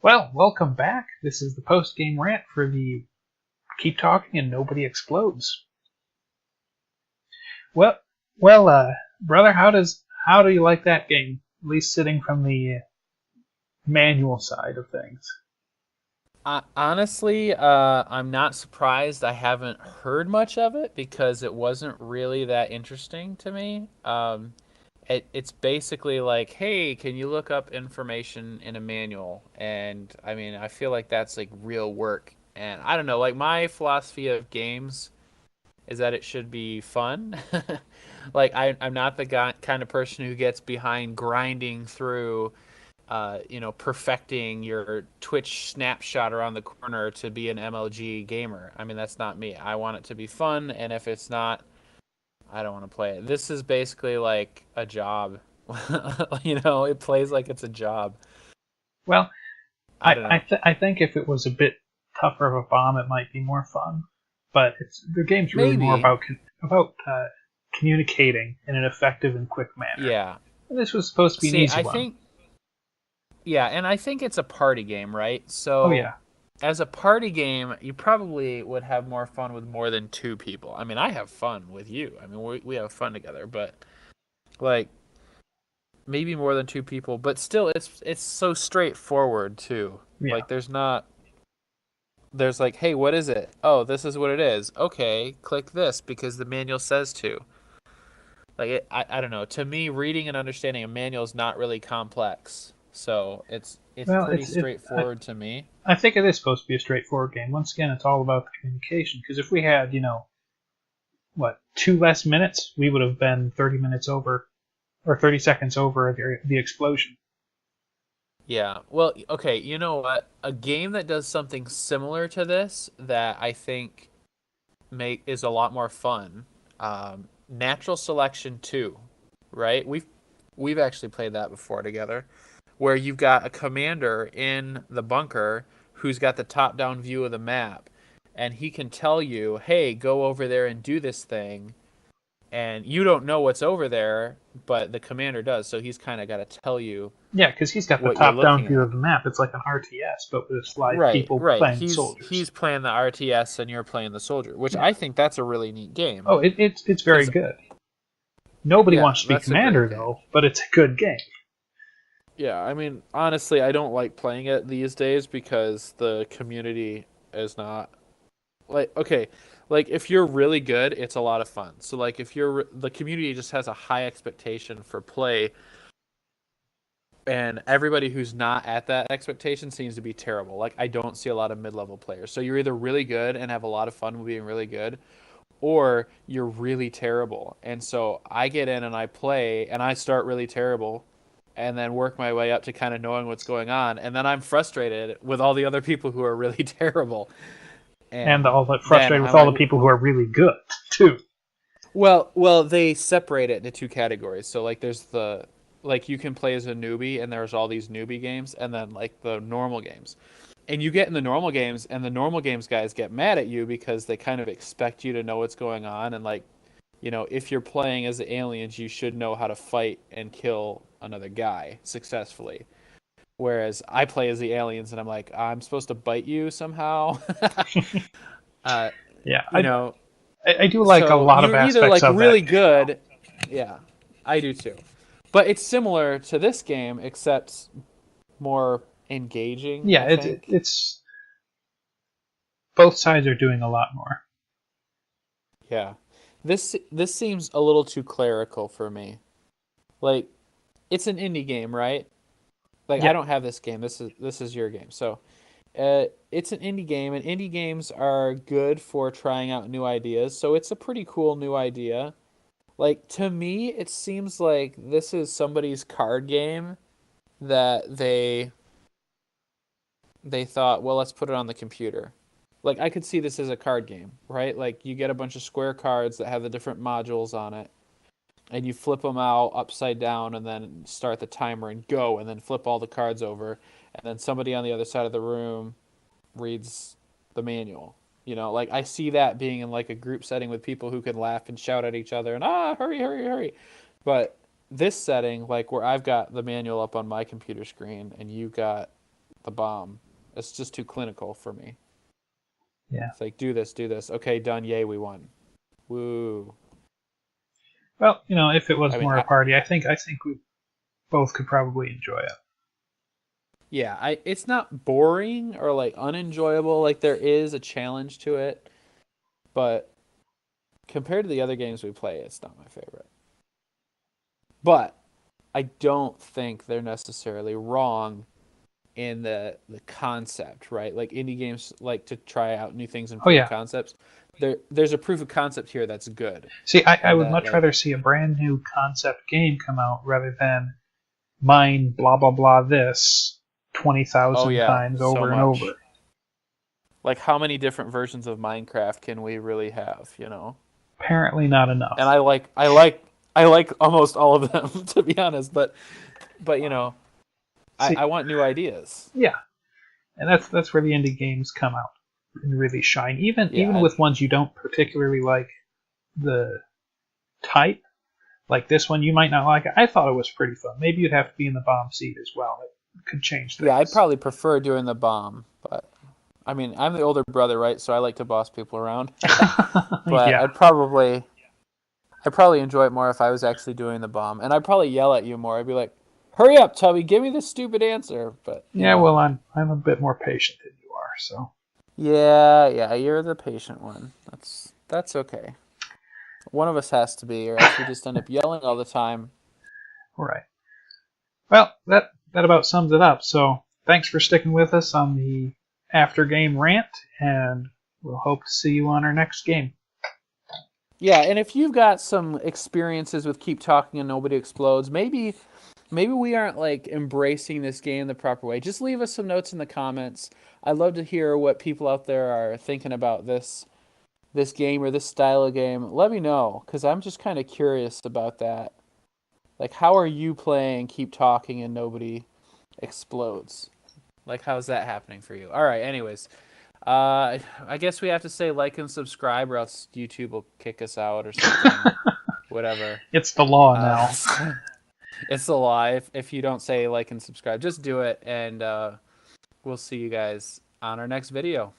Well, welcome back. This is the post-game rant for the Keep Talking and Nobody Explodes. Well, brother, how do you like that game? At least sitting from the manual side of things. Honestly, I'm not surprised I haven't heard much of it because it wasn't really that interesting to me. It's basically like, hey, can you look up information in a manual? And I mean, I feel like that's like real work. And I don't know, like my philosophy of games is that it should be fun. Like I'm not the kind of person who gets behind grinding through perfecting your Twitch snapshot around the corner to be an MLG gamer. I mean, that's not me. I want it to be fun, and if it's not, I don't want to play it. This is basically like a job. It plays like it's a job. Well, I don't know. I think if it was a bit tougher of a bomb, it might be more fun. But the game's really more Maybe. about communicating in an effective and quick manner. Yeah. And this was supposed to be an See, easy I one. think, yeah, and I think it's a party game, right? Oh So, yeah. as a party game, you probably would have more fun with more than two people. I mean, I have fun with you. I mean, we have fun together, but like maybe more than two people, but still it's so straightforward too. Yeah. Like there's like, hey, what is it? Oh, this is what it is. Okay, click this because the manual says to. I don't know. To me, reading and understanding a manual is not really complex. So it's Well, pretty it's straightforward to me. I think it is supposed to be a straightforward game. Once again, it's all about the communication. Because if we had, two less minutes, we would have been 30 minutes over, or 30 seconds over the explosion. Yeah. Well, okay, you know what? A game that does something similar to this that I think make is a lot more fun. Natural Selection 2, right? We've actually played that before together, where you've got a commander in the bunker who's got the top-down view of the map, and he can tell you, "Hey, go over there and do this thing." And you don't know what's over there, but the commander does, so he's kind of got to tell you Yeah, because he's got the what you're top-down looking view at. of the map. It's like an RTS, but with live Right, people right. playing He's soldiers. playing the RTS and you're playing the soldier, which Yeah. I think that's a really neat game. Oh, it's very Cause good. Nobody yeah, wants to be that's a great commander game. though, but it's a good game. Yeah, I mean, honestly, I don't like playing it these days because the community is not like okay, like if you're really good, it's a lot of fun. So like if the community just has a high expectation for play and everybody who's not at that expectation seems to be terrible. Like I don't see a lot of mid-level players. So you're either really good and have a lot of fun with being really good or you're really terrible. And so I get in and I play and I start really terrible and then work my way up to kind of knowing what's going on. And then I'm frustrated with all the other people who are really terrible. And And all that then frustrated I'm with all like, the people who are really good too. well, they separate it into two categories. So like there's the like you can play as a newbie and there's all these newbie games and then like the normal games. And you get in the normal games and the normal games guys get mad at you because they kind of expect you to know what's going on and like if you're playing as the aliens, you should know how to fight and kill another guy successfully. Whereas I play as the aliens and I'm like, I'm supposed to bite you somehow. uh, Yeah, you know, I do like a so lot of you're either aspects like of that really game. good. Yeah, I do too. But it's similar to this game, except more engaging, Yeah, I think. it's both sides are doing a lot more. Yeah. This seems a little too clerical for me. Like, it's an indie game, right? Like I Yeah, don't have this game. This is your game. So, it's an indie game, and indie games are good for trying out new ideas. So it's a pretty cool new idea. Like to me, it seems like this is somebody's card game that they thought, well, let's put it on the computer. Like I could see this as a card game, right? Like you get a bunch of square cards that have the different modules on it, and you flip them out upside down and then start the timer and go and then flip all the cards over and then somebody on the other side of the room reads the manual. Like I see that being in like a group setting with people who can laugh and shout at each other and hurry, hurry, hurry. But this setting, like where I've got the manual up on my computer screen and you got the bomb. It's just too clinical for me. Yeah. It's like, do this, do this. Okay, done. Yay, we won. Woo. Well, if it was I mean, more a party, I think we both could probably enjoy it. yeah, it's not boring or like unenjoyable. Like there is a challenge to it, but compared to the other games we play, it's not my favorite. But I don't think they're necessarily wrong in the concept, right? Like indie games like to try out new things and Oh prove yeah. concepts. There's a proof of concept here that's good, See, I and would that much like rather see a brand new concept game come out rather than mine blah blah blah this oh 20,000 yeah, times so over and over. much. Like how many different versions of Minecraft can we really have, you know? Apparently not And enough. I like almost all of them to be honest, but See, I want new ideas. yeah, and that's where the indie games come out and really shine. Even Yeah, with ones you don't particularly like the type, like this one you might not like it. I thought it was pretty fun. Maybe you'd have to be in the bomb seat as well. It could change yeah, I'd things. probably prefer doing the bomb, but I mean, I'm the older brother, right? So I like to boss people around. But Yeah. I'd probably enjoy it more if I was actually doing the bomb, and I'd probably yell at you more. I'd be like, "Hurry up, Tubby, give me this stupid answer." But Yeah, well, I'm a bit more patient than you are, so. yeah, you're the patient one. That's okay. One of us has to be, or else we just end up yelling all the time. Right. Well, that about sums it up. So, thanks for sticking with us on the after game rant, and we'll hope to see you on our next game. Yeah, and if you've got some experiences with Keep Talking and Nobody Explodes, maybe we aren't like embracing this game the proper way. Just leave us some notes in the comments. I'd love to hear what people out there are thinking about this game or this style of game. Let me know, because I'm just kind of curious about that. Like, how are you playing Keep Talking and Nobody Explodes? Like, how's that happening for you? All right, anyways. I guess we have to say like and subscribe, or else YouTube will kick us out or something. Whatever. It's the law Uh, now. it's a lie. If you don't say like and subscribe, just do it, and we'll see you guys on our next video.